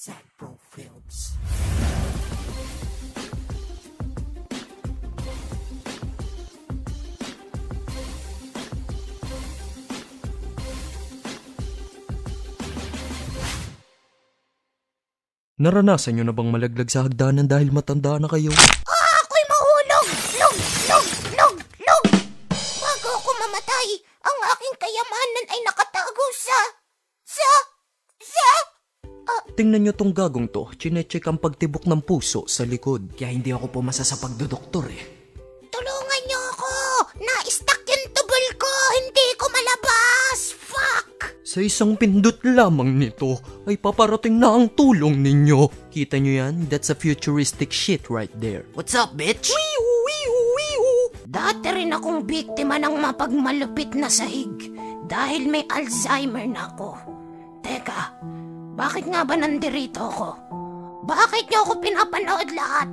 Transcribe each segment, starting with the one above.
Sackbro Films. Naranasan nyo na bang malaglag sa hagdanan dahil matanda na kayo? Ako'y mahulog! Lug! Bago ako mamatay, ang aking kayamanan ay nakatago sa... Tingnan nyo tong gagong to, chinecheck ang pagtibok ng puso sa likod. Kaya hindi ako pumasa sa pagdodoktor Tulungan niyo ako! Na-stuck yung tubol ko! Hindi ko malabas! Fuck! Sa isang pindot lamang nito ay paparating na ang tulong ninyo. Kita nyo yan? That's a futuristic shit right there. What's up, bitch? Dati rin akong biktima ng mapagmalupit na sahig dahil may Alzheimer na ako. Teka, bakit nga ba nandirito ako? Bakit niyo ako pinapanood lahat?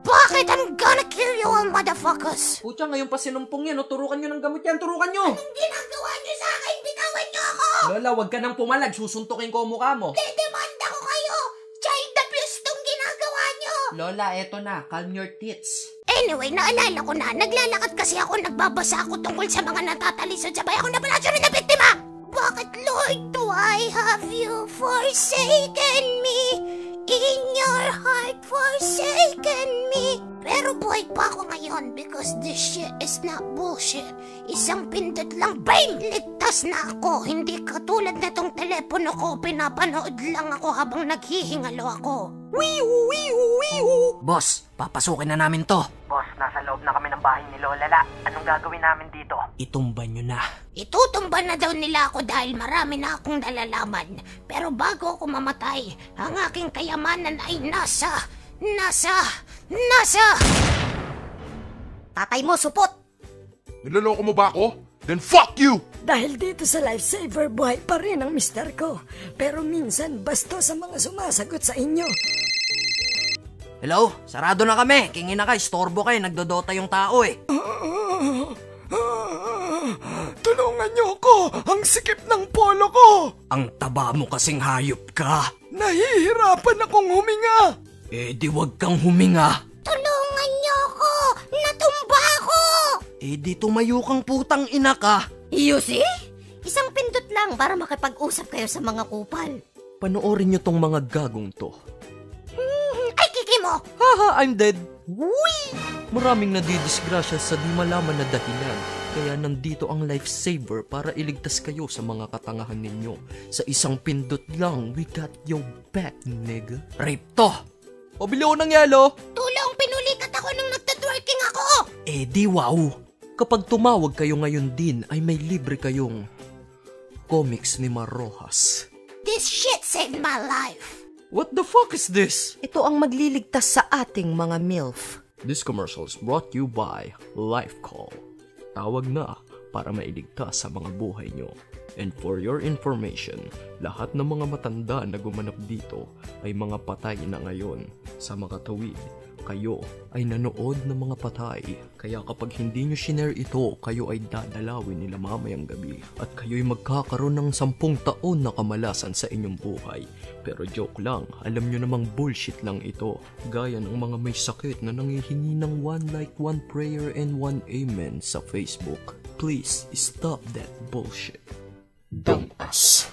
Bakit I'm gonna kill you all motherfuckers? Pucha, ngayon pa sinumpong yan. Turukan nyo ng gamot yan. Turukan nyo! Anong ginagawa niyo sa akin? Bitawan niyo ako! Lola, wag ka nang pumalag. Susuntukin ko ang mukha mo. Dedemanda ko kayo! Child abuse tong ginagawa niyo! Lola, eto na. Calm your tits. Anyway, naalala ko na. Naglalakad kasi ako, nagbabasa ako tungkol sa mga natatalisod sa bayan ko na palasyo rin na biktima! Bakit, Lord, do I have you forsaken me? In your heart, forsaken me. Pero buhay pa ako ngayon because this shit is not bullshit. Isang pindot lang, bang! Ligtas na ako. Hindi katulad na tong telepono ko. Pinapanood lang ako habang naghihingalo ako. Boss, papasukin na namin to. Boss, nasa loob na kami ng bahay ni Lola. Anong gagawin namin dito? Itumba nyo na. Itutumba na daw nila ako dahil marami na akong nalalaman. Pero bago ako mamatay, ang aking kayamanan ay nasa... Tatay mo, supot! Niloloko mo ba ako? Then fuck you! Dahil dito sa Lifesaver, buhay pa rin ang mister ko. Pero minsan, basto sa mga sumasagot sa inyo. Hello? Sarado na kami. Kingin na kayo. Storbo kayo. Nagdodota yung tao Tulungan niyo ako! Ang sikip ng polo ko! Ang taba mo kasing hayop ka. Nahihirapan akong huminga! Di wag kang huminga. Tulungan niyo ako! Natumba ako! Di tumayo kang putang ina ka. You see? Isang pindot lang para makipag-usap kayo sa mga kupal. Panoorin nyo tong mga gagong to. Ay, kiki mo! Haha, I'm dead. Whee! Maraming nadidisgrasya sa di malaman na dahilan. Kaya nandito ang Lifesaver para iligtas kayo sa mga katangahan ninyo. Sa isang pindot lang, we got your back, nigga. Rape to. Pabili ko ng yelo. Tulong, pinulikat ako nung nagtatwerking ako! Di wow. Kapag tumawag kayo ngayon din, ay may libre kayong comics ni Mar Rojas. This shit saved my life! What the fuck is this? Ito ang magliligtas sa ating mga MILF. This commercial is brought to you by Life Call. Tawag na para mailigtas sa mga buhay nyo. And for your information, lahat ng mga matanda na gumanap dito ay mga patay na ngayon. Sa makatawid, kayo ay nanood ng mga patay. Kaya kapag hindi nyo shinare ito, kayo ay dadalawin nila mamayang gabi. At kayo'y magkakaroon ng 10 taon na kamalasan sa inyong buhay. Pero joke lang, alam nyo namang bullshit lang ito. Gaya ng mga may sakit na nangihingi ng 1 like, 1 prayer, and 1 amen sa Facebook. Please, stop that bullshit. Dumbass.